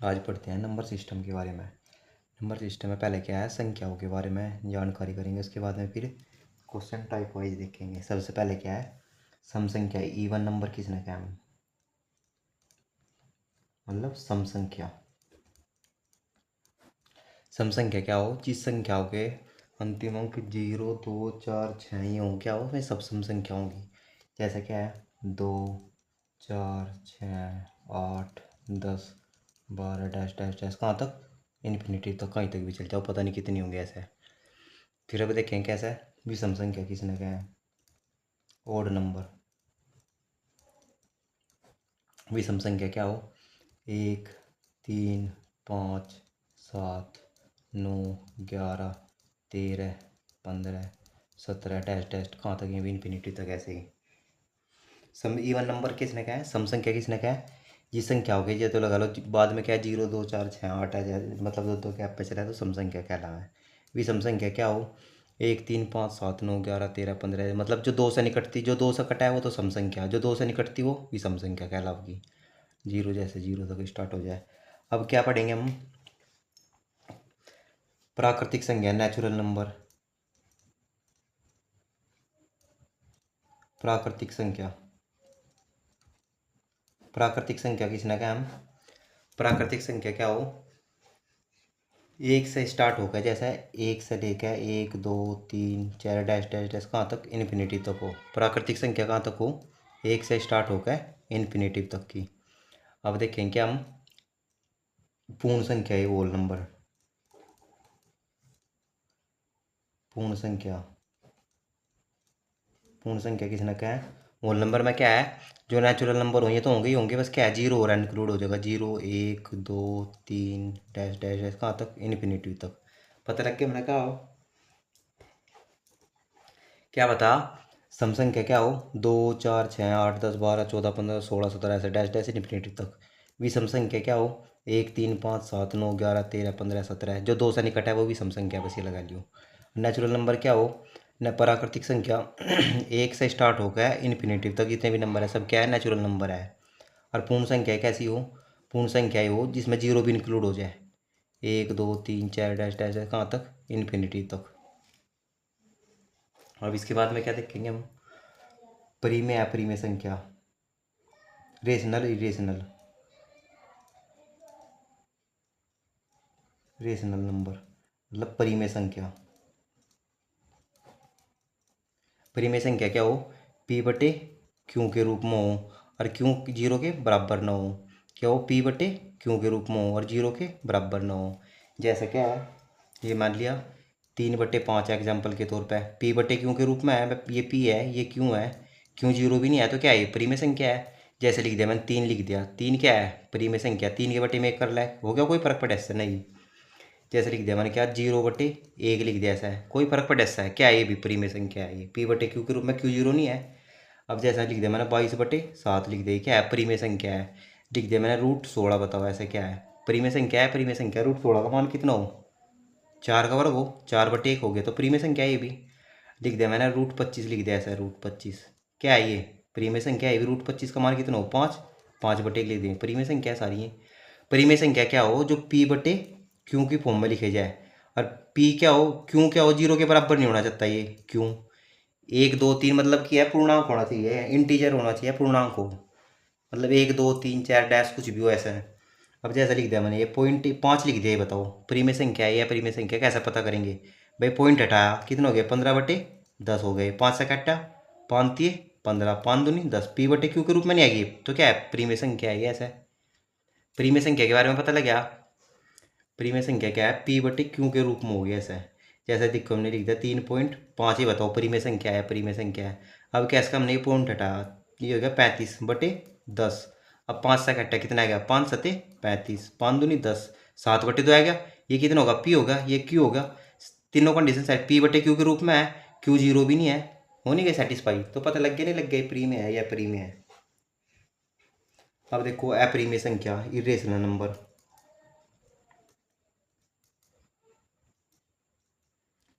आज पढ़ते हैं नंबर सिस्टम के बारे में। नंबर सिस्टम में पहले क्या है, संख्याओं के बारे में जानकारी करेंगे, उसके बाद में फिर क्वेश्चन टाइप वाइज देखेंगे। सबसे पहले क्या है, सम संख्या। इवन नंबर किसने कहा है, मतलब सम संख्या। सम संख्या क्या हो, जिस संख्याओं के अंतिम अंक 0, 2, 4, 6 ये हों, क्या हो उसमें सब सम संख्या होंगी। जैसे क्या है, 2, 4, 6, 8, 10, 12 डैश डैश डैश कहाँ तक, इन्फिनिटी तक, कहीं तक भी चल जाओ, पता नहीं कितनी होंगी ऐसे। फिर अब देखें कैसा है, विषम संख्या किसने कहा है, ओड नंबर। विषम संख्या क्या हो, 1, 3, 5, 7, 9, 11, 13, 15, 17 डैश डैश कहाँ तक है, इन्फिनिटी तक ऐसे ही। सम इवन नंबर किसने कहा है, सम संख्या किसने कहा है, जिस संख्या हो गई ये तो लगा लो बाद में क्या है, 0, 2, 4, 6, 8 है, मतलब दो दो गैप पे चला है तो सम संख्या कहलावा है। विषम संख्या क्या हो, 1, 3, 5, 7, 9, 11, 13, 15, मतलब जो दो से निकटती, जो दो से कटा है वो तो सम संख्या, जो दो से निकटती वो विषम संख्या कहलाएगी। 0 जैसे 0 तक स्टार्ट हो जाए। अब क्या पढ़ेंगे हम, प्राकृतिक संख्या, नेचुरल नंबर। प्राकृतिक संख्या, प्राकृतिक संख्या किसने कहा हम, प्राकृतिक संख्या क्या हो, एक से स्टार्ट होकर, जैसा एक से लेकर 1, 2, 3, 4 डैश डैश डैश कहाँ तक, इन्फिनिटी तक हो। प्राकृतिक संख्या कहाँ तक हो, एक से स्टार्ट होकर इन्फिनिटी तक की। अब देखेंगे हम पूर्ण संख्या है, होल नंबर। पूर्ण संख्या, पूर्ण संख्या किसने कहा है, होल नंबर में क्या है, जो नेचुरल नंबर होंगे तो होंगे ही होंगे, बस क्या है, जीरो और इंक्लूड हो जाएगा। 0, 1, 2, 3 डैश डैश डैश कहाँ तक, इन्फिनिटी तक। पता लग गया मैंने कहा हो। क्या बता, सम संख्या क्या हो, 2, 4, 6, 8, 10, 12, 14, 15, 16, 17 ऐसे डैश डैश इन्फिनिटी तक। विषम संख्या क्या हो, 1, 3, 5, 7, 9, 11, 13, 15, 17 जो दो से निकट है वो भी सम संख्या, बस ये लगा लियो। नेचुरल नंबर क्या हो, न प्राकृतिक संख्या एक से स्टार्ट होकर इन्फिनिटी तक जितने भी नंबर है सब क्या है, नेचुरल नंबर है। और पूर्ण संख्या कैसी हो, पूर्ण संख्या ही हो जिसमें जीरो भी इंक्लूड हो जाए। 1, 2, 3, 4 डैश डैश डैश कहाँ तक, इन्फिनिटी तक। अब इसके बाद में क्या देखेंगे हम, परिमेय अपरिमेय संख्या, रेशनल इरेशनल, रेशनल नंबर मतलब परिमेय संख्या। परिमेय संख्या क्या हो, पी बटे क्यू के रूप में हो और क्यू जीरो के बराबर ना हो। क्या हो, पी बटे क्यू के रूप में हो और जीरो के बराबर ना हो। जैसा क्या है, ये मान लिया 3/5 एग्जाम्पल के तौर पे, पी बटे क्यू के रूप में है, ये पी है ये क्यू है, क्यू जीरो भी नहीं है तो क्या है, ये परिमेय संख्या है। जैसे लिख दिया मैंने 3 लिख दिया, 3 क्या है, परिमेय संख्या, 3 के बटे में 1 कर ला है, हो गया, कोई फर्क पड़े इससे नहीं। जैसे लिख दिया मैंने क्या, 0/1 लिख दिया, ऐसा है, कोई फर्क पड़े ऐसा है, क्या है, ये भी परिमेय संख्या है, ये पी बटे क्यू के रूप में, क्यू जीरो नहीं है। अब जैसा लिख दिया मैंने 22/7 लिख दिया, क्या है, परिमेय संख्या है। लिख दिया मैंने √16, बताओ ऐसे क्या है, परिमेय संख्या है, परिमेय संख्या। √16 का मान कितना हो, 4 का वर्ग हो, 4/1 हो गया तो परिमेय संख्या है ये भी। लिख दिया मैंने √25 लिख दिया, ऐसा √25 क्या है, ये परिमेय संख्या है, ये भी √25 का मान कितना हो, 5, 5/1 लिख दिए, परिमेय संख्या है सारी ये। परिमेय संख्या क्या हो, जो पी बटे क्यू की फॉर्म में लिखे जाए, और पी क्या हो, क्यू क्या हो, जीरो के बराबर नहीं होना चाहता ये क्यू। 1, 2, 3 मतलब क्या है, पूर्णांक होना चाहिए, इंटीजर होना चाहिए, पूर्णांक हो, मतलब 1, 2, 3, 4 डैश कुछ भी हो ऐसा है। अब जैसा लिख दिया मैंने, ये पॉइंट 5 लिख दिया, ये बताओ परिमेय संख्या है या परिमेय संख्या, कैसे पता करेंगे भाई, पॉइंट हटाया कितना हो गया, 15/10 हो गए, 5 से काटा, 5 दिए 15, 5 दूनी 10, पी बटे क्यू के रूप में नहीं आएगी तो क्या है, परिमेय संख्या है ये, ऐसा है। परिमेय संख्या के बारे में पता लग गया। परिमेय संख्या क्या है, पी बटे क्यू के रूप में हो गया, ऐसा है। जैसे देखो हमने लिख दिया 3.5, ही बताओ परिमेय संख्या है, परिमेय संख्या है। अब क्या, इसका हमने ये पॉइंट हटाया, ये हो गया 35/10। अब 5 से घटा कितना आ गया, 5 सते 35, 5 दूनी 10, 7/2 आ गया। ये कितना होगा, पी होगा, ये क्यू होगा। तीनों कंडीशन सेट, पी बटे क्यू के रूप में है, क्यू जीरो भी नहीं है, हो नहीं गए सेटिस्फाई, तो पता लग गया नहीं लग गया प्री में है या प्री में है। अब देखो अपरिमेय संख्या, इरेशनल नंबर।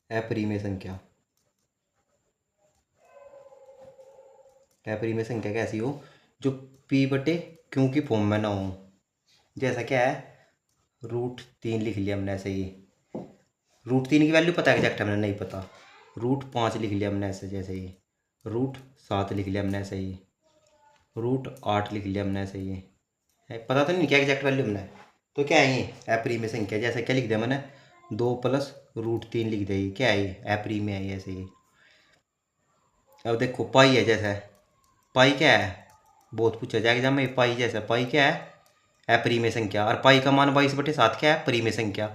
अपरिमेय संख्या, अपरिमेय संख्या कैसी हो, जो पी बटे क्यू की फॉर्म में ना हो। जैसा क्या है, √3 लिख लिया हमने ऐसे ही। √3 की वैल्यू पता है एग्जैक्ट, हमने नहीं पता। √5 लिख लिया हमने ऐसे जैसे ही। √7 लिख लिया हमने ऐसे ही। √8 लिख लिया हमने ऐसे ही। है पता तो नहीं क्या एग्जैक्ट वैल्यू हमने। तो क्या है ये एपरी में संख्या, जैसे क्या लिख दिया मैंने 2 + √3 लिख दिया। ये क्या है, ये एपरी में है ऐसे ही। अब देखो पाई है, जैसा पाई क्या है, बहुत पूछा जाएगा एग्जाम में। पाई जैसा पाई क्या है अपरिमेय संख्या, और पाई का मान 22/7 क्या है परिमेय संख्या।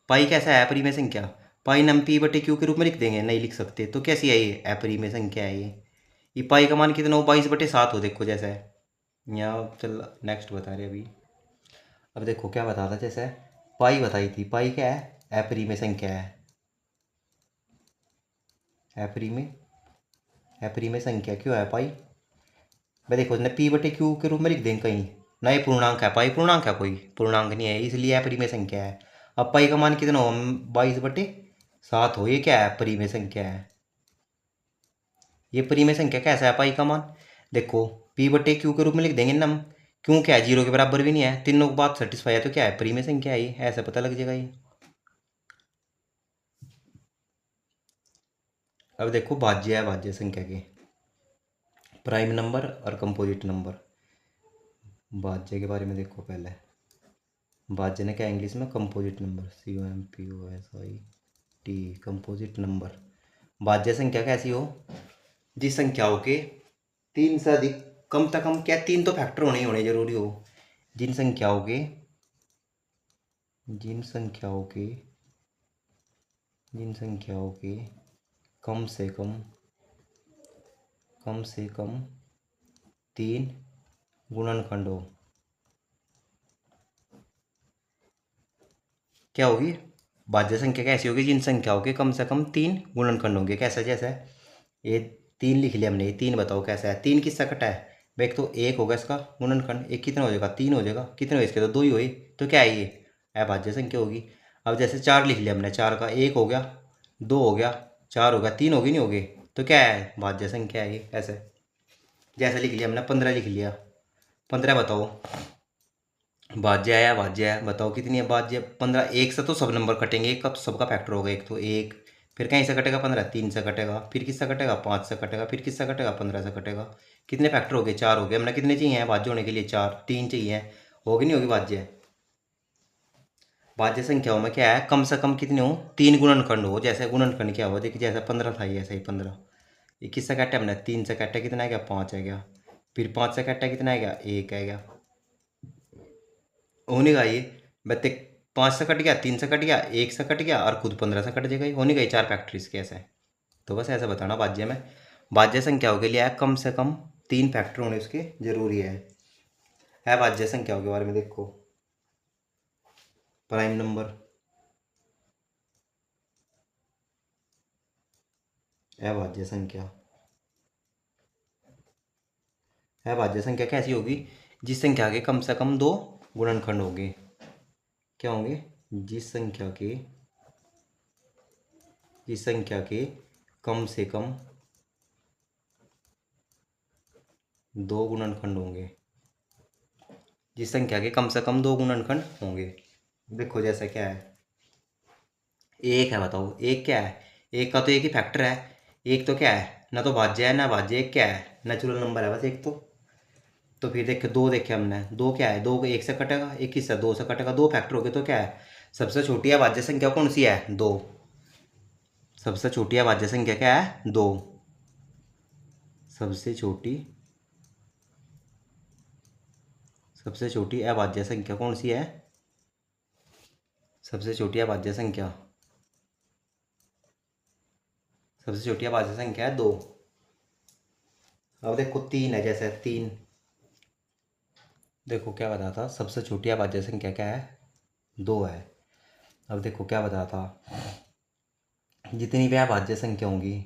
पाई कैसा है अपरिमेय संख्या, पाई नम पी बटे क्यू के रूप में लिख देंगे, नहीं लिख सकते। तो कैसी है ये अपरिमेय संख्या है ये पाई का मान कितना हो 22/7 हो। देखो जैसा है यहाँ, चल नेक्स्ट बता रहे अभी। अब देखो क्या बता था, जैसे पाई बताई थी, पाई क्या है अपरिमेय संख्या है। अपरिमेय संख्या क्यों है पाई भाई, देखो इसने पी बटे क्यू के रूप में लिख देंगे कहीं ना। ये पूर्णांक है, पाई पूर्णांक है, कोई पूर्णांक नहीं है, इसलिए अपरिमेय संख्या है। अब पाई का मान कितना हो 22/7 हो। ये क्या है परिमेय संख्या है। ये परिमेय संख्या कैसा है पाई का मान, देखो पी बटे क्यू के रूप में लिख देंगे ना हम। क्यों क्या है 0 के बराबर भी नहीं है, तीनों बात सेटिस्फाई है, तो क्या है परिमेय संख्या है, ये ऐसा पता लग जाएगा ये। अब देखो भाज्य है, भाज्य संख्या के प्राइम नंबर और कंपोजिट नंबर। भाज्य के बारे में देखो पहले, भाज्य ने क्या इंग्लिश में composite number, COMPOSIT composite number. भाज्य संख्या कैसी हो, जिस संख्याओं के 3 से अधिक, कम से कम क्या 3 तो फैक्टर होने ही होने जरूरी हो। जिन संख्याओं के जिन संख्याओं के जिन संख्याओं के कम से कम 3 गुणनखंड हो, क्या होगी भाज्य संख्या कैसी होगी, जिन संख्याओं के कम से कम 3 गुणनखंड होंगे। कैसा, जैसा ये 3 लिख लिया हमने, ये 3 बताओ कैसा है। 3 किसका कटा है भाई, एक तो 1 होगा इसका गुणनखंड, एक कितना हो जाएगा 3 हो जाएगा, कितने हुए इसके तो 2 ही हुए। तो क्या है ये अभाज्य संख्या होगी। अब जैसे 4 लिख लिया हमने, 4 का 1 हो गया, 2 हो गया, 4 हो गया, 3 होगी नहीं होगी, तो क्या है भाज्य संख्या है ये। ऐसे जैसे लिख लिया हमने 15 लिख लिया, 15 बताओ भाज्य है या भाज्य है, बताओ कितनी है भाज्य 15। एक से तो सब नंबर कटेंगे, एक का तो सबका फैक्टर होगा, एक तो एक, फिर कहीं से कटेगा 15, 3 से कटेगा, फिर किससे कटेगा 5 से कटेगा, फिर किससे कटेगा 15 से कटेगा। कितने फैक्टर हो गए 4 हो गए। हमने कितने चाहिए हैं भाज्य होने के लिए 4, 3 चाहिए, होगी नहीं होगी भाज्य। भाज्य संख्याओं में क्या है कम से कम कितने हो 3 गुणनखंड हो। जैसे गुणनखंड क्या हुआ देखिए, जैसे 15 था ये, ऐसे ही 15, ये किससे काटा हमने 3 से काटा, कितना है क्या 5 है गया, फिर 5 से काटा कितना है क्या 1 है गया, होने का ये बत्ते 5 से कट गया, 3 से कट गया, 1 से कट गया, और खुद 15 से कट जाएगा, होने का 4 फैक्टरीज कैसे है। तो बस ऐसा बताना भाज्य में, भाज्य संख्याओं के लिए कम से कम 3 फैक्टर होने उसके जरूरी है भाज्य संख्याओं के बारे में देखो। प्राइम नंबर अभाज्य संख्या, अभाज्य संख्या कैसी होगी, जिस संख्या के कम से कम 2 गुणनखंड होंगे। क्या होंगे, जिस संख्या के कम से कम 2 गुणनखंड होंगे, जिस संख्या के कम से कम 2 गुणनखंड होंगे। देखो जैसा क्या है, एक है, बताओ एक क्या है, एक का तो एक ही फैक्टर है। एक तो क्या है ना, तो भाज्य है ना भाज्य, एक क्या है नेचुरल नंबर है बस एक तो फिर देखे 2 देखे हमने, 2 क्या है, 2 1 से कटेगा, 1 किससे 2 से कटेगा, 2 फैक्टर हो गए। तो क्या है सबसे छोटी अभाज्य संख्या कौन सी है 2, सबसे छोटी अभाज्य संख्या क्या है 2, सबसे छोटी अभाज्य संख्या कौन सी है, सबसे छोटी अभाज्य संख्या है 2। अब देखो 3 है, जैसे 3, देखो क्या बता था सबसे छोटी अभाज्य संख्या क्या है 2 है। अब देखो क्या बता था, जितनी भी अभाज्य संख्या होंगी,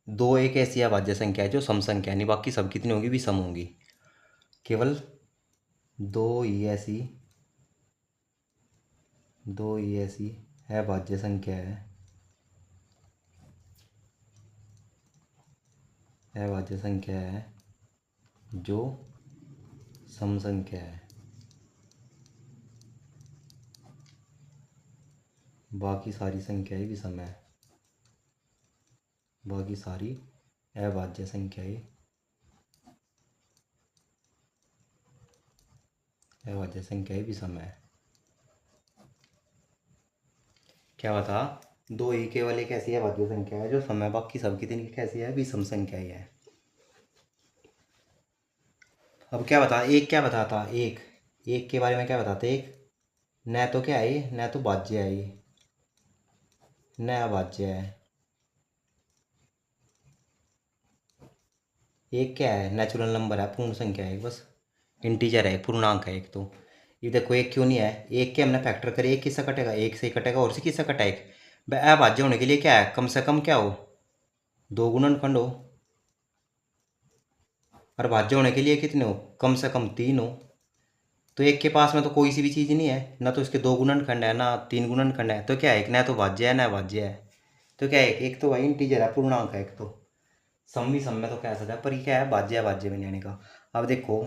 2 एक ऐसी अभाज्य संख्या है जो सम संख्या है, नहीं बाकी सब कितनी होंगी विषम होंगी। केवल 2 ही ऐसी अभाज्य संख्या है, जो सम संख्या है। बाकी सारी संख्याएं विषम है। बाकी सारी अभाज्य संख्याएं विषम है। क्या बता, दो ही केवल एक ऐसी अभाज्य संख्या है जो सम है, बाकी सब कितनी कैसी है, विषम संख्याएं है। अब क्या बता, एक क्या बताता, एक एक के बारे में क्या बताते, एक न तो क्या है ये, न तो भाज्य है ये, न अभाज्य है। एक क्या है, नेचुरल नंबर है, पूर्ण संख्या है, बस इंटीजर है, पूर्णांक है एक। तो ये देखो एक क्यों नहीं है, एक के हमने फैक्टर करे, एक किससे कटेगा, एक से ही कटेगा, और से किससे कटा एक। अभाज्य होने के लिए क्या है, कम से कम क्या हो, दो गुणनखंड हो, और भाज्य होने के लिए कितने हो, कम से कम तीन हो। तो एक के पास में तो कोई सी भी चीज़ नहीं है, ना तो इसके दो गुणनखंड है ना तीन गुणनखंड है, तो क्या है, एक ना तो भाज्य है ना अभाज्य है। तो क्या है, एक तो भाई इंटीजर है, पूर्णांक है एक। तो सम भी सम में तो कह सकता है, पर ये क्या है, भाज्य अभाज्य में नहीं आने का। अब देखो,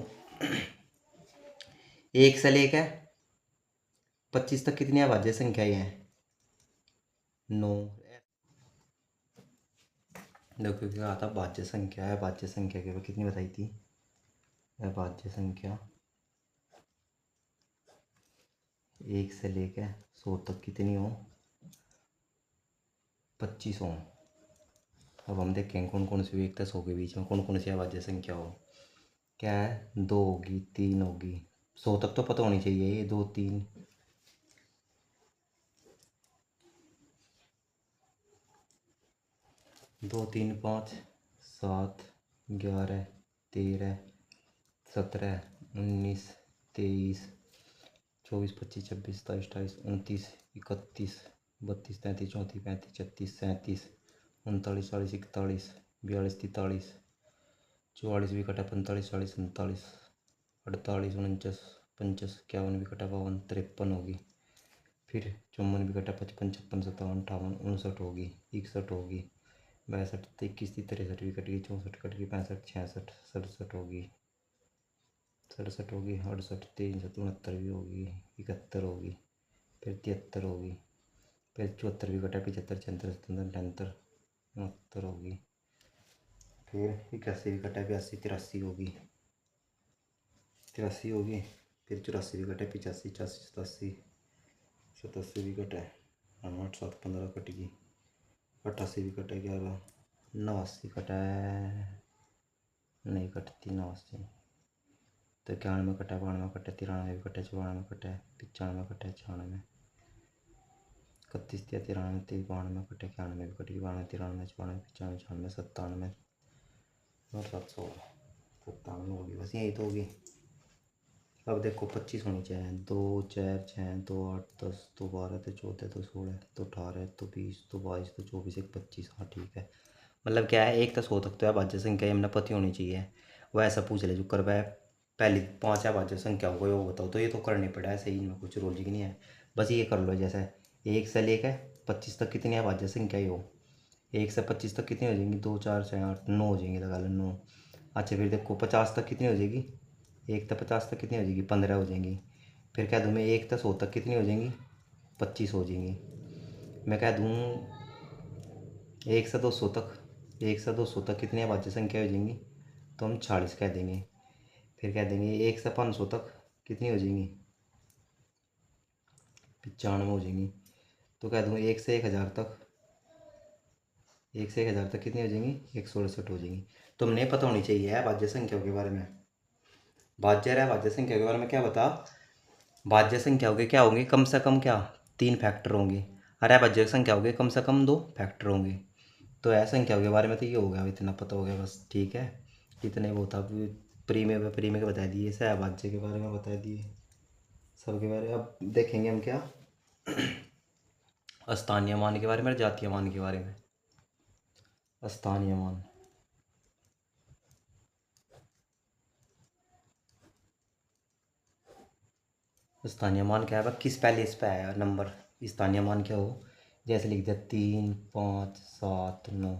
एक से लेकर 25 तक कितनी अभाज्य संख्याएं हैं, 9। देखो क्या आता, भाज्य संख्या है, भाज्य संख्या के कितनी बताई थी, अभाज्य संख्या एक से लेकर 100 तक कितनी हो, 25 हो। अब हम देखेंगे कौन कौन सी, एक से 100 के बीच में कौन कौन सी अभाज्य संख्या हो। क्या है, दो होगी, तीन होगी, 100 तक तो पता होनी चाहिए, ये दो तीन, दो तीन पाँच, 7, 11, 13, 17, 19, 23, 24, 25, 26, 27, 28, 29, 31, 32, 33, 34, 35, 36, 37, 39, 40, 41, 42, 43, 44 भी कटा, 45, 40, 47, 48, 49, 50, 51 भी कटा, 52, 53 होगी। फिर 54 भी कटा, 55, 56, 57, 58, 59 होगी, 61 होगी, 62, 21, 63 भी कट गई, 64 कट गई, 65, 66, 67 होगी, 67 होगी, 68, 63, 69 भी होगी, 71 होगी, फिर 73 होगी, फिर 74 भी कटा, 75, 76, 77, 78, 69 होगी, फिर 81 भी कटा, 82, 83 होगी, 83 होगी, फिर 84 भी कटा, 85, 86, 87, 87 भी कटा, 8, 7, 15 कट गई, 88 भी कटा, 11, 89 कटा है, नहीं कटती 89, तो 91 कटा, 92 कटा, 93 भी कटा, 94 कटा, 95 कटा, 96, 31, 33, 93, 92 कटा, 91 भी कट गई, 92, 93, 94, 95, 96, 97 और 700, 57 होगी, बस यही तो होगी। अब देखो 25 होनी चाहिए, 2, 4, 6, 2, 8, 10, 2, 12, 2, 14, 2, 16, 2, 18, 2, 20, 2, 22, 2, 24, 1, 25, हाँ ठीक है। मतलब क्या है, एक तो 100 तक तो है भाज्य संख्या हमने पता होनी चाहिए। वो ऐसा पूछ ले जो कर है, पहली 5 है भाज्य संख्याओं को, वो बताओ, तो ये तो करनी पड़ा है, सही में कुछ लॉजिक नहीं है, बस ये कर लो। जैसे एक से लेकर 25 तक कितनी है भाज्य संख्या हो, एक से 25 तक कितनी हो जाएंगी, 2, 4, 6, 8, 9 हो जाएंगी, लगा लो 9। अच्छा फिर देखो 50 तक कितनी हो जाएगी, एक तक 50 तक कितनी हो जाएगी, 15 हो जाएंगी। फिर कह दूँ मैं एक तक 100 तक कितनी हो जाएंगी, 25 हो जाएंगी। मैं कह दूँ एक से 200 तक, एक से 200 तक कितनी अभाज्य संख्या हो जाएंगी, तो हम 40 कह देंगे। फिर कह देंगे एक से 500 तक कितनी हो जाएंगी, 95 हो जाएंगी। तो कह दूँ एक से 1000 तक, एक से 1000 तक कितनी हो जाएंगी, 168 हो जाएंगी। तो हमने पता होनी चाहिए अभाज्य संख्याओं के बारे में। भाज्य है भाज्य संख्या के बारे में क्या बता, भाज्य संख्या होगी क्या होंगे, कम से कम क्या, 3 फैक्टर होंगे, और अभाज्य संख्या होगी कम से कम 2 फैक्टर होंगे। तो यह संख्या के बारे में तो ये हो गया, इतना पता हो गया बस, ठीक है। इतने वो था, प्री में के बता दिए, सहभाज्य के बारे में बता दिए, सबके बारे में। अब देखेंगे हम क्या, स्थानीय मान के बारे में, जातीय मान के बारे में। स्थानीय मान, स्थानीय मान क्या है, किस पहले इस पे आया नंबर, स्थानीय मान क्या हो, जैसे लिख दिया 3, 5, 7, 9।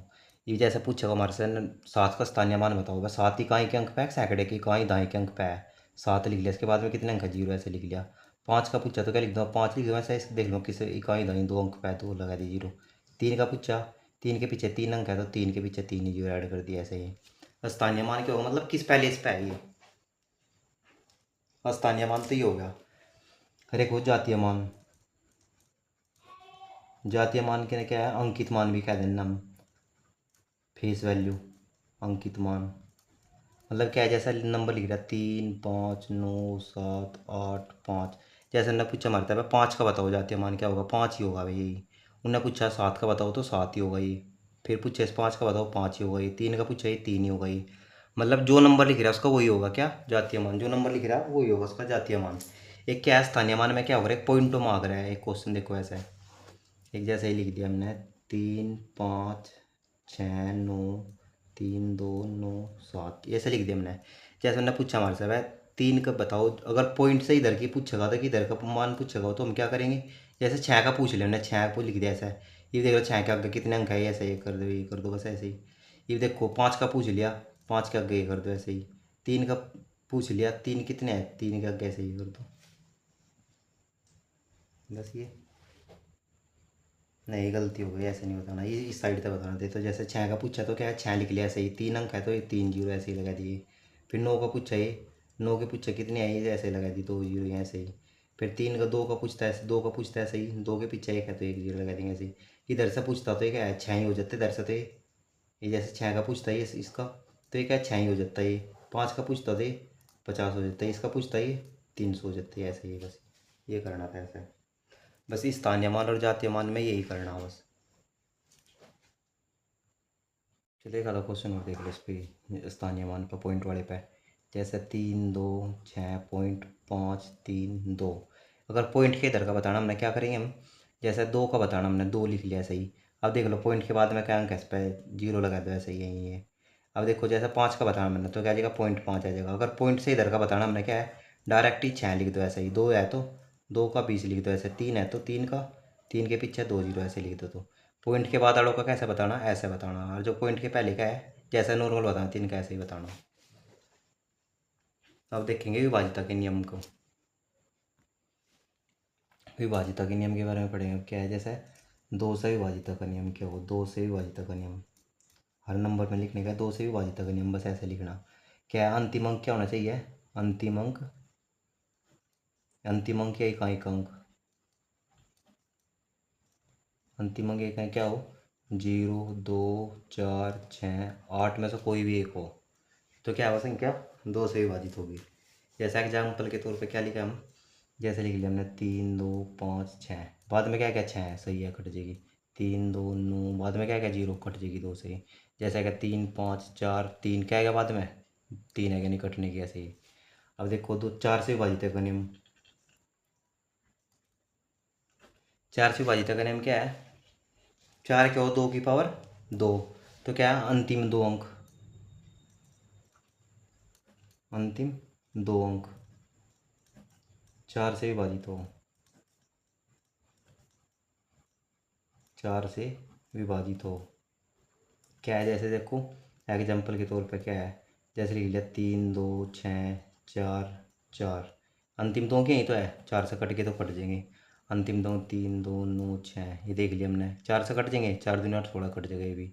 ये जैसे पूछेगा हमारे से 7 का स्थानीय मान बताओ, बस 7 ही कहाँ के अंक पे है, सैकड़े की कहाँ ही दाएं के अंक पे है, 7 लिख लिया, इसके बाद में कितने अंक है, 0 ऐसे लिख लिया। 5 का पूछा तो क्या लिख दो, 5 लिख दो, ऐसा इस देख लो किस इकाई दाई 2 अंक पे है तो लगा दी 0। 3 का पूछा, 3 के पीछे 3 अंक है तो 3 के पीछे 3 ही 0 ऐड कर दिया, ऐसे ही। स्थानीय मान क्या होगा, मतलब किस पहले इस पे है ये स्थानीय मान, तो ये हो गया। हर एक हो जातीय मान, जातीय मान के क्या है, अंकित मान भी कह देना हम, फेस वैल्यू अंकित मान। मतलब क्या है, जैसा नंबर लिख रहा है 3 5 9 7 8 5, जैसे उन्होंने पूछा मारता है 5 का बताओ जातीय मान क्या होगा, 5 ही होगा भाई यही। उन्होंने पूछा 7 का बताओ तो 7 ही होगा ये। फिर पूछा इस 5 का बताओ, 5 ही होगा ये। 3 का पूछा ये 3 ही होगा ये। मतलब जो नंबर लिख रहा है उसका वही होगा क्या, जातीय मान। जो नंबर लिख रहा है वही होगा उसका जातीय मान। एक क्या है स्थानीय मान में क्या होगा, एक पॉइंट तो मांग रहा है। एक क्वेश्चन देखो ऐसा है, एक जैसे ही लिख दिया हमने 3 5 6 9 3 2 9 7, ऐसे लिख दिया हमने। जैसे हमने पूछा हमारे से भाई 3 का बताओ, अगर पॉइंट से इधर की पूछेगा तो किधर का मान पूछेगा तो हम क्या करेंगे, जैसे 6 का पूछ लिया हमने, 6 को लिख दिया ऐसा है। ये देख लो 6 के आगे कितने अंक है, ऐसे ये कर दो, ये कर दो, बस ऐसे ही। ये देखो 5 का पूछ लिया, 5 के आगे ये कर दो ऐसे ही। 3 का पूछ लिया, 3 कितने हैं, 3 के आगे ऐसे ही कर दो, बस ये। नहीं गलती हो गई, ऐसे नहीं बताना, ये इस साइड से बताना थे। तो जैसे 6 का पूछा तो क्या है, 6 लिख लिया ऐसे ही। 3 अंक है तो ये 3 जीरो ऐसे ही लगा दिए। फिर 9 का पूछा, ये 9 के पूछा कितने आई, ये ऐसे लगा दी 2 जीरो यहाँ ऐसे ही। फिर 3 का 2 का पूछता है, 2 का पूछता है ऐसे ही, 2 के पीछे 1 है तो 1 जीरो लगा देंगे ऐसे ही। इधर से पूछता तो ये क्या है, 6 ही हो जाते इधर से तो ये जैसे 6 का पूछता है ये इसका, तो ये क्या है 6 ही हो जाता है ये। 5 का पूछता तो ये 50 हो जाता है, इसका पूछता है ये 300 हो जाती है, ऐसे ही बस। ये करना था ऐसे, बस स्थानीय मान और जातीय मान में यही करना बस। चलिए एक आधा क्वेश्चन और देख लो इस पे, स्थानीय मान पर पॉइंट वाले पे। जैसे 3 2 6 पॉइंट 5 3 2, अगर पॉइंट के इधर का बताना हमने क्या करेंगे हम, जैसे 2 का बताना हमने 2 लिख लिया सही। अब देख लो पॉइंट के बाद में क्या अंक है इस पर, जीरो लगा दो ऐसे ही, यही है। अब देखो जैसे 5 का बताना मैंने तो क्या आ जाएगा, पॉइंट 5 आ जाएगा। अगर पॉइंट से इधर का बताना हमने क्या है, डायरेक्ट ही 6 लिख दो ऐसे ही। 2 है तो 2 का 20 लिख दो ऐसे, 3 है तो 3 का, 3 के पीछे 2 जीरो ऐसे लिख दो। तो पॉइंट के बाद आड़ों का कैसे बताना, ऐसे बताना। और जो पॉइंट के पहले का है जैसा नॉर्मल बताना, 3 का ऐसे ही बताना। अब देखेंगे विभाजिता के नियम को, विभाजिता के नियम के बारे में पढ़ेंगे। क्या है, जैसे 2 से विभाजिता का नियम क्या हो, 2 से विभाजिता का नियम हर नंबर में लिखने का, 2 से विभाजिता का नियम बस ऐसे लिखना। क्या है, अंतिम अंक क्या होना चाहिए, अंतिम अंक, अंतिम अंक या इकाई अंक, अंतिम अंक एक क्या हो, 0 2 4 6 8 में से कोई भी एक हो तो क्या होगा, संख्या 2 से विभाजित होगी। जैसा एग्जाम्पल के तौर पे क्या लिखा हम, जैसे लिख लिया हमने 3 2 5 6, बाद में क्या क्या 6 है सही है, कट जाएगी। 3 2 9, बाद में क्या क्या 0 कट जाएगी 2 से ही। जैसे क्या 3 5 4 3 क्या आएगा बाद में, 3 है, नहीं कटने की, ऐसे ही। अब देखो 4 से विभाजित है का नियम, 4 से विभाजित का नियम क्या है, 4 क्या हो, 2 की पावर 2, तो क्या है अंतिम 2 अंक, अंतिम 2 अंक 4 से विभाजित हो, 4 से विभाजित हो। क्या है, जैसे देखो एग्जाम्पल के तौर पे क्या है, जैसे लिख लिया 3 2 6 4 4, अंतिम 2 के ही तो है, 4 से कट के तो कट जाएंगे। अंतिम 2 3 2 9 6, ये देख लिया हमने, 4 से कट जाएंगे, 4 दूनी 8 16 कट जाएगा ये भी।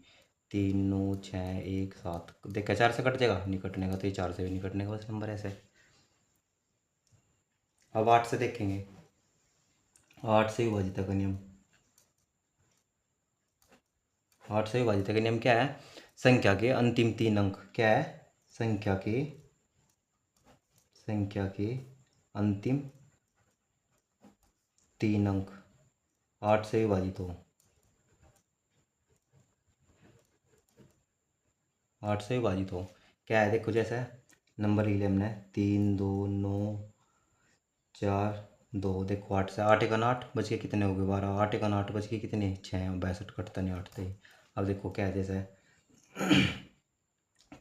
3 9 6 1 7, देखा 4 से कट जाएगा, नहीं कटने का, तो ये 4 से भी नहीं कटने का, बस नंबर ऐसे। अब 8 से देखेंगे, 8 से विभाजित का नियम, 8 से विभाजित का नियम क्या है, संख्या के अंतिम 3 अंक, क्या है, संख्या के अंतिम 3 अंक 8 से विभाजित हो, 8 से विभाजित हो। क्या है, देखो जैसे नंबर लिख लिया हमने 3 2 9 4 2, देखो 8 से 8 एक 8 बच के कितने हो गए 12, 8 एक 8 बच के कितने 6, 62 कटता नहीं 8 से। अब देखो क्या है, जैसे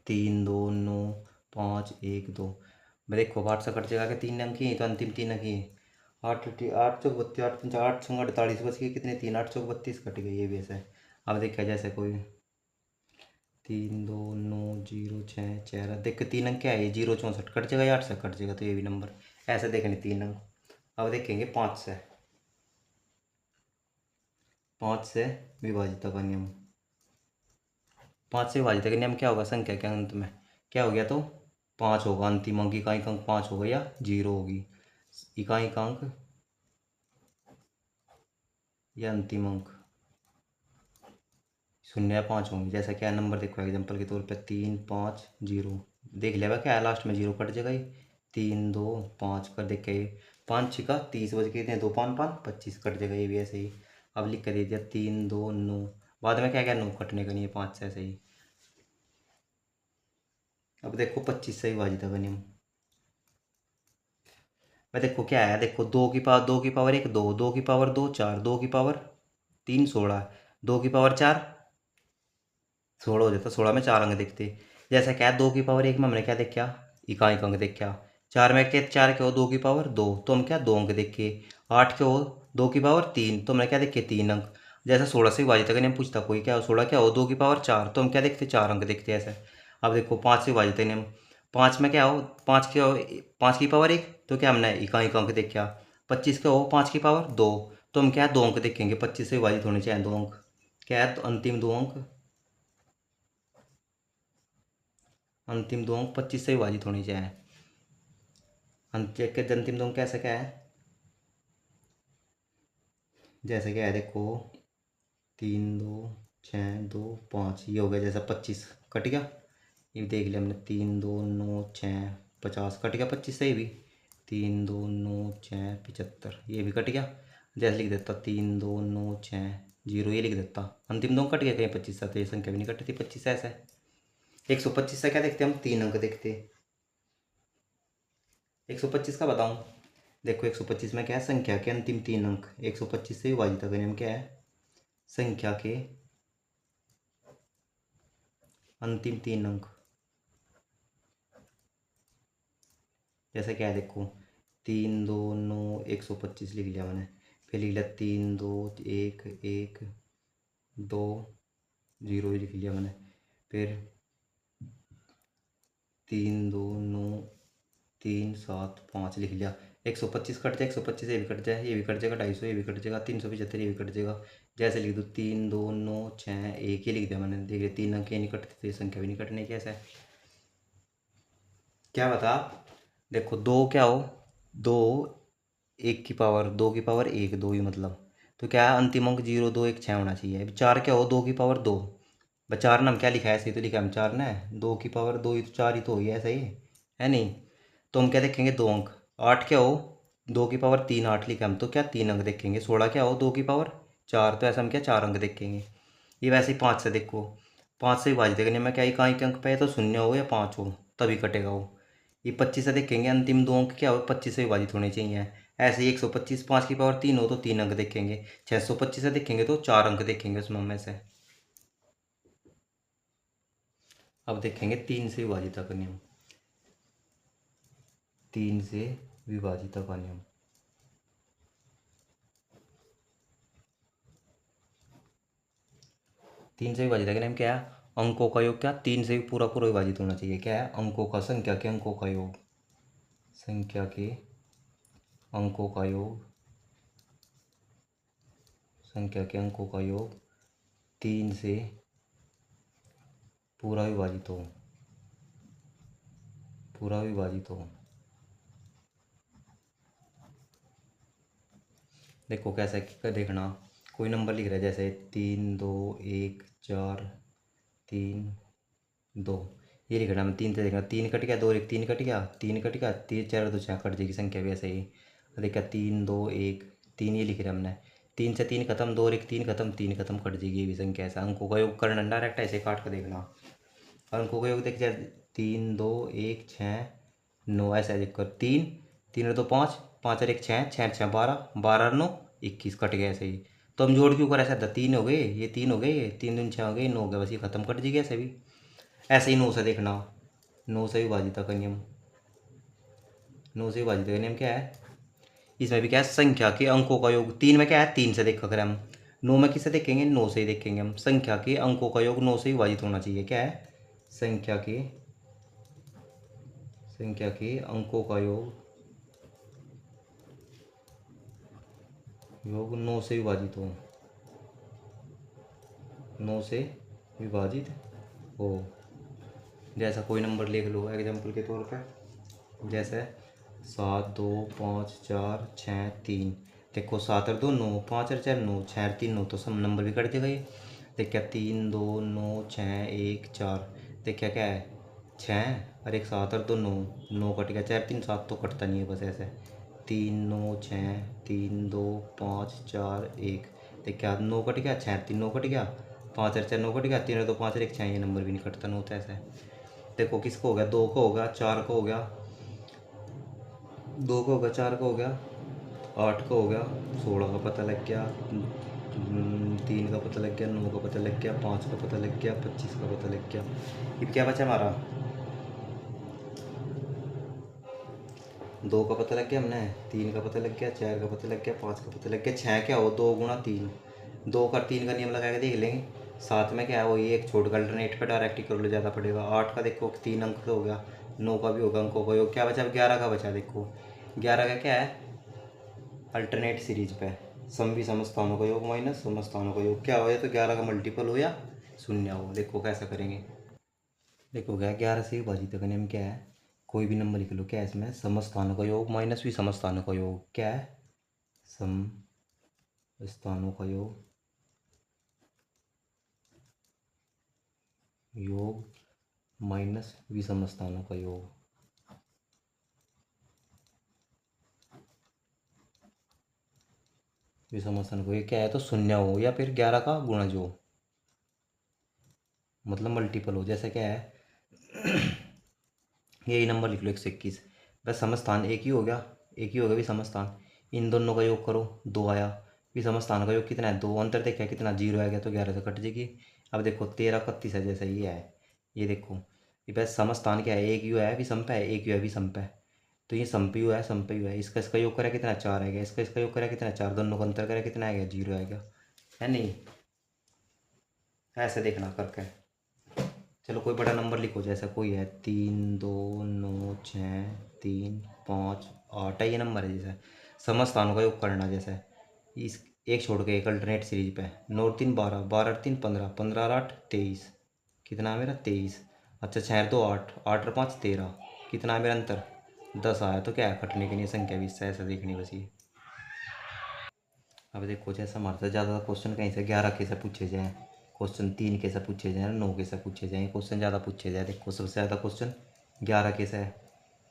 3 2 9 5 1 2, मैं देखो 8 से कट जाएगा कि 3 अंक ही है, तो अंतिम 3 अंक ही है। 8 8 चौक 32 8 5 8 6 48 बच के कितने 3, 8 चौक 32 कट गई, ये भी ऐसा है। अब देखा जैसे कोई 3 2 9 0 6 4, देख के 3 अंक क्या है, ये 0 64 कट जाएगा, 8 से कट जाएगा, तो ये भी नंबर ऐसे देखने 3 अंक। अब देखेंगे 5 से विभाजित का नियम। 5 से विभाजित का नियम क्या होगा, संख्या के अंत में क्या हो गया तो 5 होगा, अंतिम अंक इकाई अंक 5 होगा या 0 होगी, इकाई अंक या अंतिम अंक 0 या 5 होंगे। जैसा क्या नंबर देखो एग्जांपल के तौर पे 3 5 0, देख लिया क्या है लास्ट में 0 कट जाएगा, 3 2 5 कर देख के 5 6 30 बज के 2 5 5 25 कट जाएगा, ये भी ऐसे ही। अब लिख कर दे दिया 3 2 9, बाद में क्या क्या 9 कटने का नहीं है 5 से, ऐसे ही। अब देखो 25 से विभाजित का नियम। मैं देखो क्या है, देखो 2 की पावर 1 2, 2 की पावर 2 4, 2 की पावर 3 16, 2 की पावर 4 16 हो जाता, 16 में 4 अंक दिखते। जैसा क्या है 2 की पावर 1 में हमने क्या देखा, इकाई अंक देखा। 4 में क्या, 4 के हो 2 की पावर 2, तो हम क्या 2 अंक देखे। 8 के हो 2 की पावर 3, तो हमने क्या देखे 3 अंक। जैसा 16 से विभाजित अगर हम पूछता कोई क्या हो 16 क्या हो 2 की पावर 4, तो हम क्या देखते 4 अंक देखते ऐसे। अब देखो 5 से विभाजित नियम, 5 में क्या हो 5 के हो 5 की पावर 1, तो क्या हमने इकाई अंक देखा। 25 के हो 5 की पावर 2, तो हम क्या 2 अंक देखेंगे, 25 से विभाजित होने चाहिए 2 अंक। क्या है तो अंतिम 2 अंक 25 से विभाजित होने चाहिए। अंतिम 2 अंक कैसे क्या है, जैसे क्या है देखो 3 2 6 2 5, ये हो गया जैसा 25 कट गया। ये देख लिया हमने 3 2 9 6 50 कट गया 25 से, ये भी 3 2 9 6 75, ये भी कट गया। जैसे लिख देता 3 2 9 6 0, ये लिख देता अंतिम 2 कट गया कहीं 25 से, तो ये संख्या भी नहीं कटती 25 से ऐसे। 125 से क्या देखते हम 3 अंक देखते। 125 का बताऊं, देखो 125 में क्या है, संख्या के अंतिम 3 अंक। 125 से विभाजित का नियम क्या है, संख्या के अंतिम 3 अंक। जैसे क्या है देखो 3 2 9 125 लिख लिया मैंने, फिर लिख लिया 3 2 1 1 2 0 लिख लिया मैंने, फिर 3 2 9 3 7 5 लिख लिया। 125 कट जाए 125, ये भी कट जाए, ये भी कट जाएगा 250, ये भी कट जाएगा 375, ये भी कट जाएगा। जैसे लिख दो 3 2 9 6 1, ये लिख दिया मैंने, देखिए 3 अंक ये नहीं कटते तो ये संख्या भी नहीं कटने की ऐसा। क्या बता, देखो 2 क्या हो 2, 1 की पावर 1 2 ही मतलब, तो क्या है अंतिम अंक 0 2 1 6 होना चाहिए। 4 क्या हो 2 की पावर 2, बस 4 नाम क्या लिखा है, ऐसे ही तो लिखा है हम 4 ना, 2 की पावर 2 ही तो 4 ही तो हो गया ऐसा ही है नहीं। तो हम क्या देखेंगे 2 अंक। 8 क्या हो 2 की पावर 3 8 लिखा हम, तो क्या 3 अंक देखेंगे। 16 क्या हो 2 की पावर 4, तो ऐसा हम क्या 4 अंक देखेंगे। ये वैसे ही 5 से देखो, 5 से विभाजित करने में क्या इकाई के अंक पे तो 0 हो या 5 हो तभी कटेगा वो। ये 25 से देखेंगे, अंतिम 2 अंक क्या हो 25 से विभाजित होने चाहिए। ऐसे ही 125 5 की पावर 3 हो तो 3 अंक देखेंगे। 625 से देखेंगे तो 4 अंक देखेंगे उसमें में से। अब देखेंगे 3 से विभाजित का नियम। 3 से विभाजित का नियम, 3 से विभाजित का नियम क्या है, अंकों का योग क्या 3 से भी पूरा पूरा विभाजित होना चाहिए। क्या है अंकों का, संख्या के अंकों का योग, संख्या के अंकों का योग, संख्या के अंकों का योग 3 से पूरा विभाजित हो, पूरा विभाजित हो। देखो कैसे कर देखना, कोई नंबर लिख रहा है जैसे 3 2 1 4 3 2, ये लिख रहा है। मैं 3 से देखना, 3 कट गया 2 1 3 कट गया 3 कट गया 3 4 2 6 कट जाएगी संख्या भी ऐसे ही। देखा 3 2 1 3, ये लिख रहा है हमने। 3 से 3 खत्म, 2 1 3 खत्म, 3 खत्म कट जाएगी ये भी संख्या ऐसा। अंकों का योग करना डायरेक्ट ऐसे काट कर देखना। और अंकों का योग देख जाए 3 2 1 6 9, ऐसा देख कर 3 3 और 2 5 5 और 1 6 6 6 12 12 और 9 21 कट गया ऐसे ही। तो हम जोड़ क्यों कर ऐसा था, 3 हो गए ये 3 हो गए ये 3 दूनी 6 हो गए 9 हो गया, बस ये खत्म कट जाएगी ऐसे भी। ऐसे ही 9 से देखना, 9 से विभाजित का नियम। 9 से विभाजित का नियम क्या है, इसमें भी क्या है संख्या के अंकों का योग। 3 में क्या है 3 से देखा करें हम, 9 में किससे देखेंगे 9 से ही देखेंगे हम। संख्या के अंकों का योग 9 से विभाजित होना चाहिए। क्या है संख्या के, संख्या के अंकों का योग योग 9 से विभाजित हो, 9 से विभाजित हो। जैसा कोई नंबर लिख लो एग्जाम्पल के तौर पर, जैसे 7, 2, 5, 4, 6, 3। देखो 7 और 2 9, 5 और 4 9, 6 और 3 9, तो सब नंबर भी कट जाएगा ये। देखिए 3, 2, 9, 6, 1, 4। देखिए क्या है 6 और एक 7 और 2 9, 9 कट गया, 4, 3, 7 तो कटता नहीं है, बस ऐसे 3, 9, 6, 3, 2, 5, 4, 1। देखिए 9 कट गया, 6 और 3 9 कट गया, 5 और 4 9 कट गया, 3 और 2 5 और 1 6, ये नंबर भी नहीं कटता, 9 तो ऐसा है। देखो किसको हो गया, 2 को हो गया, 4 को हो गया, 2 को हो गया, 4 को हो गया, 8 को हो गया, 16 का पता लग गया, 3 का पता लग गया, 9 का पता लग गया, 5 का पता लग गया, 25 का पता लग गया। अब क्या बचा हमारा, 2 का पता लग गया हमने, 3 का पता लग गया, 4 का पता लग गया, 5 का पता लग गया, 6 क्या हो 2 गुणा 3, 2 का 3 का नियम लगा के देख लेंगे। 7 में क्या है वही एक छोड़ कर अल्टरनेट पे डायरेक्ट ही कर लो, ज़्यादा पड़ेगा। 8 का देखो 3 अंक का हो गया, 9 का भी होगा अंकों का योग, क्या बचा, अब 11 का बचा। देखो 11 का क्या है, अल्टरनेट सीरीज पे समवी समस्थानों का योग माइनस समस्थानों का योग, क्या हो या तो 11 का मल्टीपल हो या शून्य हो। देखो कैसा करेंगे, देखो क्या 11 से विभाजित का नियम क्या है, कोई भी नंबर लिख लो, क्या है इसमें, समस्थानों का योग माइनस भी समस्थानों का योग, क्या है समस्थानों का योग, योग माइनस विषम स्थानों का योग। विषम स्थानों का ये क्या है, तो शून्य हो या फिर 11 का गुणज हो, मतलब मल्टीपल हो। जैसे क्या है यही नंबर लिख लो 121, बस समस्थान एक ही हो गया, एक ही हो गया विषम स्थान। इन दोनों का योग करो, 2 आया। विषम स्थान का योग कितना है, 2। अंतर देखा कितना, 0 आ गया, तो 11 से कट जाएगी। अब देखो 13, 31 है, जैसे ये है, ये देखो ये बस समस्थान क्या है, एक यू है विषम पे है, एक यू है विषम पे है, तो ये सम पे यू है, सम पे यू है। इसका इसका योग करा कितना, 4 आ गया, इसका योग करा कितना, 4। दोनों का अंतर करा कितना आ गया, 0 आ गया, है नहीं। ऐसे देखना करके। चलो कोई बड़ा नंबर लिखो, जैसा कोई है 3, 2, 9, 6, 3, 5, 8 है, ये नंबर है। जैसे समस्थानों का योग करना, जैसे इस एक छोड़ के एक अल्टरनेट सीरीज पे, 9 और 3 12, 12 और 3 15, 15 और 8 23, कितना है मेरा 23। अच्छा 6 और 2 8, 8 और 5 13, कितना है मेरा अंतर 10 आया, तो क्या है कटने के लिए संख्या भी इससे ऐसा देखनी बस ये। अब देखो जैसे हमारे से ज़्यादा क्वेश्चन कहीं से 11 कैसे पूछे जाएँ, क्वेश्चन 3 कैसे पूछे जाएँ, 9 कैसे पूछे जाएँ, क्वेश्चन ज़्यादा पूछे जाए। देखो सबसे ज़्यादा क्वेश्चन 11 कैसे है,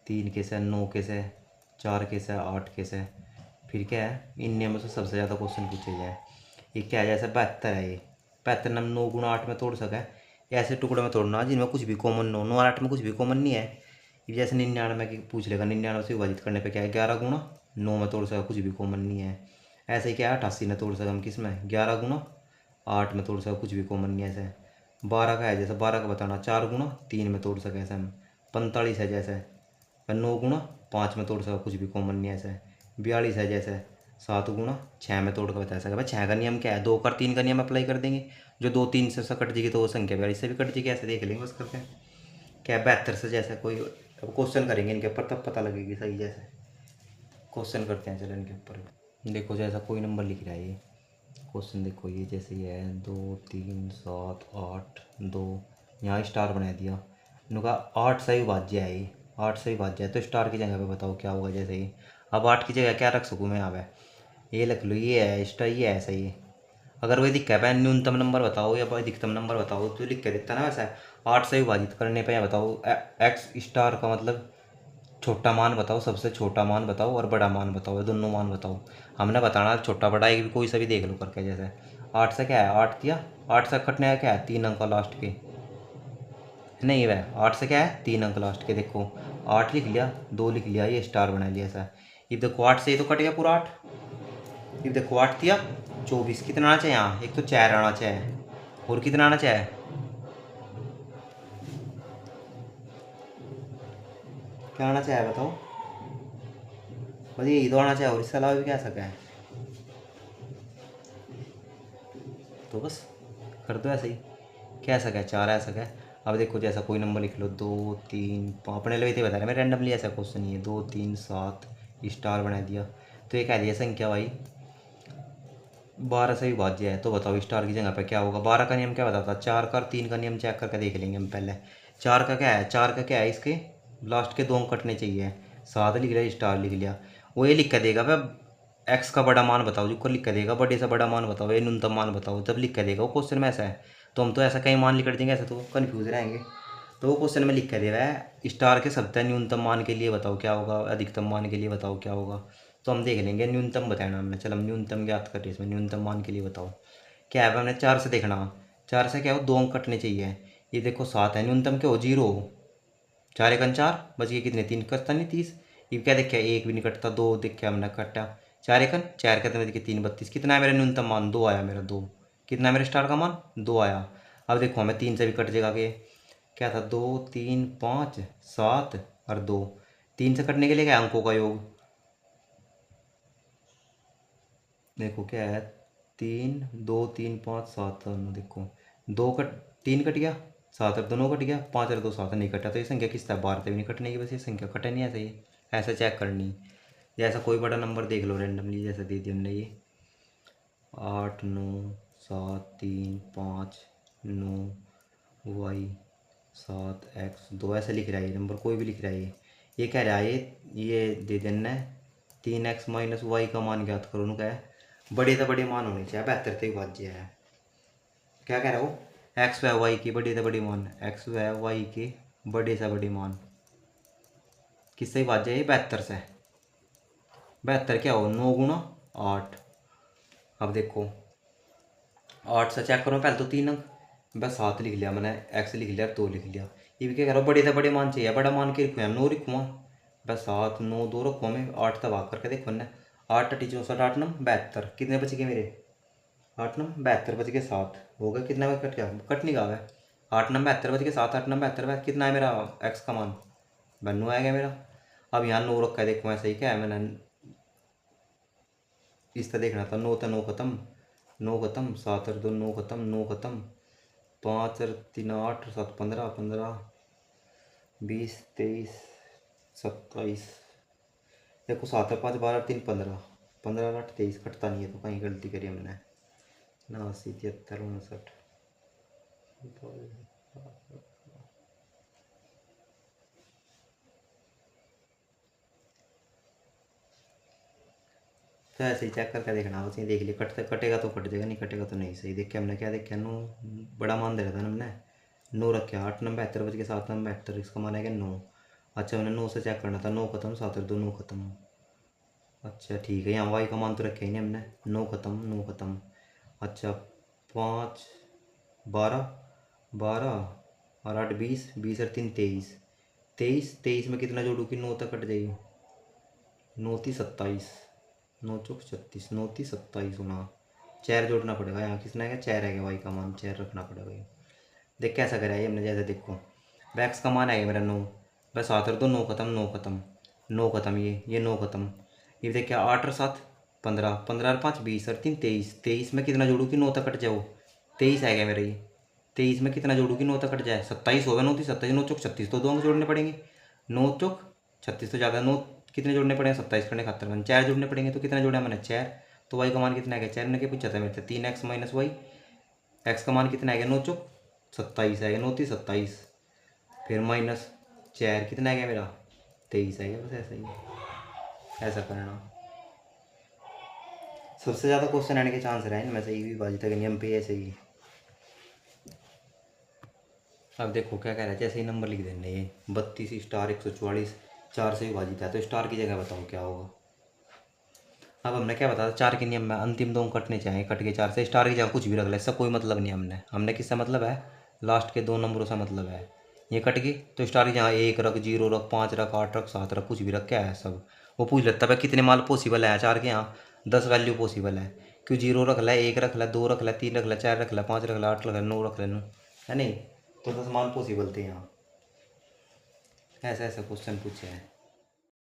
3 कैसे है, 9 कैसे है, 4 कैसे है, 8 कैसे है। फिर क्या है, इन नियमों से सबसे ज़्यादा क्वेश्चन पूछे जाए। ये क्या है, जैसे 72 है, ये 72 हम 9 गुणा 8 में तोड़ सकें, ऐसे टुकड़े में तोड़ना जिनमें कुछ भी कॉमन न हो। 9 और 8 में कुछ भी कॉमन नहीं है। ये जैसे 99 की पूछ लेगा, 99 से विभाजित करने पे क्या है, 11 गुणा 9 में तोड़ सका, कुछ भी कॉमन नहीं है। ऐसे ही क्या है 88 में तोड़ सका हम किस में, 11 गुणा 8 में तोड़ सका, कुछ भी कॉमन नहीं है। ऐसे 12 का है, जैसे 12 का बताना, 4 गुणा 3 में तोड़ सके ऐसे हम। 45 है जैसे 9 गुणा 5 में तोड़ सका, कुछ भी कॉमन नहीं है ऐसे। 42 है जैसे 7 गुणा 6 में तोड़ कर बता सका। भाई 6 का नियम क्या है, 2 और 3 का नियम अप्लाई कर देंगे, जो 2 3 से कट जाएगी तो वो संख्या 42 से भी कट जाएगी, ऐसे देख लेंगे बस करके। क्या 72 से जैसे कोई, अब क्वेश्चन करेंगे इनके ऊपर तब पता लगेगी सही। जैसे क्वेश्चन करते हैं चलो इनके ऊपर। देखो जैसा कोई नंबर लिख रहा है ये क्वेश्चन, देखो ये जैसे ये है 2 3 7 8 2, यहाँ स्टार बना दिया, इनका 8 सही विभाज्य है, ये 8 सही विभाज्य है, तो स्टार की जगह पे बताओ क्या होगा। जैसे ही अब 8 की जगह क्या रख सकूँ मैं, यहाँ पे ये लिख लो, ये है स्टार, ये है सही है। अगर वही दिक्कत है न्यूनतम नंबर बताओ या अधिकतम नंबर बताओ, तो लिख के देता ना वैसा। 8 से विभाजित करने पे बताओ एक्स स्टार का मतलब छोटा मान बताओ, सबसे छोटा मान बताओ और बड़ा मान बताओ, ये दोनों मान बताओ। हमने बताना छोटा बड़ा एक भी कोई सा भी देख लो करके। जैसे 8 से क्या है, 8 दिया, 8 से कटने का क्या है, 3 अंक लास्ट के, नहीं वह 8 से क्या है 3 अंक लास्ट के। देखो 8 लिख लिया, 2 लिख लिया, ये स्टार बना लिया ऐसा। ये देखो 8 से ये तो कट गया पूरा 8, ये देखो 8 दिया 24, कितना आना चाहिए यहाँ, एक तो 4 आना चाहिए, और कितना आना चाहिए, क्या आना चाहिए बताओ, बस यही तो आना चाहिए, और इसके अलावा भी क्या सका है, तो बस कर दो ऐसे ही। क्या सका है, 4 ऐसा क्या है। अब देखो जैसा कोई नंबर लिख लो 2 3 5, अपने लिए बता रहे मैं रैंडमली, ऐसा क्वेश्चन नहीं है। 2 3 7 स्टार बना दिया, तो ये कह दिया संख्या भाई 12 से विभाज्य है, तो बताओ स्टार की जगह पे क्या होगा। 12 का नियम क्या बताता है, 4 का और 3 का नियम चेक करके देख लेंगे हम पहले। 4 का क्या है, 4 का क्या है, इसके लास्ट के 2 अंक कटने चाहिए। 7 लिख लिया, स्टार लिख लिया। वो ये लिख के देगा भाई एक्स का बड़ा मान बताओ, जो लिख के देगा बड़े से बड़ा मान बताओ, ये न्यूनतम मान बताओ, जब लिख के देगा वो क्वेश्चन में ऐसा है। तो हम तो ऐसा कहीं मान लिख देंगे, ऐसा तो कन्फ्यूज रहेंगे। तो वो क्वेश्चन में लिख के दे रहा है स्टार के शब्द है न्यूनतम मान के लिए बताओ क्या होगा, अधिकतम मान के लिए बताओ क्या होगा। तो हम देख लेंगे न्यूनतम बताना हमने, चल हम न्यूनतम ज्ञात कर रहे हैं इसमें, न्यूनतम मान के लिए बताओ क्या है। हमने 4 से देखना, 4 से क्या हो, 2 अंक कटने चाहिए। ये देखो 7 है, न्यूनतम क्या हो, 0 हो। 4 एकन 4 बच गए कितने, 3 कटता नहीं 30। ये क्या देखा, 1 भी नहीं कटता, 2 देखा हमने कटा। 4 एकन 4 कटने देखिए 3 32, कितना है मेरा न्यूनतम मान, 2 आया मेरा 2। कितना है मेरा स्टार का मान, 2 आया। अब देखो हमें 3 से भी कट जाएगा कि क्या था, 2 3 5 7 और 2। 3 से कटने के लिए क्या है, अंकों का योग। देखो क्या है, 3 2 3 5 7 दोनों देखो, 2 कट 3 कट गया, 7 और दोनों कट गया, 5 और 2 7 नहीं कटा। तो ये संख्या किस था, 12 से भी नहीं कटने की, बस ये संख्या कटे नहीं, ऐसा ही ऐसा चेक करनी। जैसा कोई बड़ा नंबर देख लो रेंडमली, जैसे दे दिया हमने ये 8 9 7 3 5 9 वाई 7 एक्स 2, ऐसे लिख रहा है ये नंबर, कोई भी लिख रहा है ये कह रहा है ये दे देना है 3x माइनस वाई का मान ज्ञात करो। उनका है बड़े से बड़े मान होने चाहिए, 72 से विभाज्य है। क्या कह रहा हो, एक्स व वाई के बड़े से बड़े मान, एक्स व वाई के बड़े से बड़े मान किससे विभाज्य है, ये 72 से। 72 क्या हो, 9 गुणा 8। अब देखो 8 से चेक करो पहले तो 3 अंक, बस 7 लिख लिया मैंने, एक्स लिख लिया, 2 लिख लिया। ये भी क्या कह रहा हूँ, बड़े से बड़े मान चाहिए, बड़ा मान के रखूँ 9 रखूँ, बस 7 9 2 रखूँ मैं, 8 तक भाग करके देखो ना, 8 अठी 64 8 9 72, कितने बच गए मेरे, 8 9 72 बच गए 7 हो गए, कितना में कट गया, कट नहीं गया है। 8 9 72 बच गए 7 8 9 72, कितना है मेरा एक्स का मान, 92 आएगा मेरा। अब यहाँ 9 रखा है, देखो ऐसा ही क्या है, मैंने इस तरह देखना था, 9 था 9 खत्म, 9 खत्म, 7 और 2 9 खत्म, 9 खत्म, 5 और 3 8 7 15 15 20 23 27, देखो 7 और 5 12 3 15 15 और 8 23, कटता नहीं है, तो कहीं गलती करी हमने। 89 73 59, तो ऐसे ही चेक करके देखना, बस ये देख लिया, कटते कटेगा तो कट जाएगा, नहीं कटेगा तो नहीं। सही देख के हमने क्या देखा, 9 बड़ा मान दे रहा था ना हमने, 9 रखे, 8 9 72 बज के 7 9 72, इसका मान है क्या 9। अच्छा मैंने 9 से चेक करना था, 9 खत्म 7 और 2 9 खत्म। अच्छा ठीक है, यहाँ वाई का मान तो रखे ही नहीं हमने, 9 खत्म 9 खत्म। अच्छा 5 12 12 और 8 20 20 और 3 23 23 23 में कितना जोड़ूँ कि 9 तक कट जाएगी, 9 3 27 9 चौक 36 9 3 27 होना, 4 जोड़ना पड़ेगा यहाँ, किसने है 4 है, वाई का मान 4 रखना पड़ेगा ये। देख कैसा करा है हमने, जैसे देखो वैक्स का मान है मेरा 9, बस 7 और 2 9 खत्म 9 खत्म 9 खत्म, ये 9 खत्म। ये देखिए 8 और 7 15 15 और 5 20 और 3 23 23 में कितना जोड़ूँ कि 9 तक कट जाओ, 23 आएगा मेरा ये। 23 में कितना जोड़ूँ कि 9 तक कट जाए, 27 होगा, 9 30 27 9 चौक 36, तो 2 अंक जोड़ने पड़ेंगे, 9 चौक 36 तो ज़्यादा, 9 कितने जोड़ने पड़ेंगे, 27 करने खातर मैंने 4 जोड़ने पड़ेंगे, तो कितना जोड़ा मैंने 4। तो वाई का मान कितना है, 4 ने क्या पूछा था मेरे से, 3x माइनस वाई, एक्स का मान कितना है 9 चौक 27 आएगा, 9 30 27, फिर माइनस 4 कितना आएगा मेरा 23 आएगा। बस ऐसा ही ऐसा करना। सबसे ज़्यादा क्वेश्चन आने के चांस रहे इनमें से, भी बाजी तक नियम पे ऐसे ही। अब देखो क्या कह रहा है, जैसे ही नंबर लिख देना, ये 32 स्टार 144 4 से विभाजित है, तो स्टार की जगह बताओ क्या होगा। अब हमने क्या बताया, 4 के नियम में अंतिम 2 कटने चाहिए, कट के 4 से स्टार की जगह कुछ भी रख ले, इससे कोई मतलब नहीं। हमने किससे मतलब है, लास्ट के 2 नंबरों से मतलब है। ये कट गई तो स्टार की जगह 1 रख, 0 रख, 5 रख, 8 रख, 7 रख, कुछ भी रख, क्या है सब। वो पूछ लेता है कितने मान पॉसिबल है, 4 के यहाँ 10 वैल्यू पॉसिबल है, क्यों 0 रख ले, 1 रख ले, 2 रख ले, 3 रख ले, 4 रख ले, 5 रख ले, 8 रख ले, 9 रख ले, है नहीं, तो 10 मान पॉसिबल थे यहाँ। ऐसा ऐसा क्वेश्चन पूछे हैं।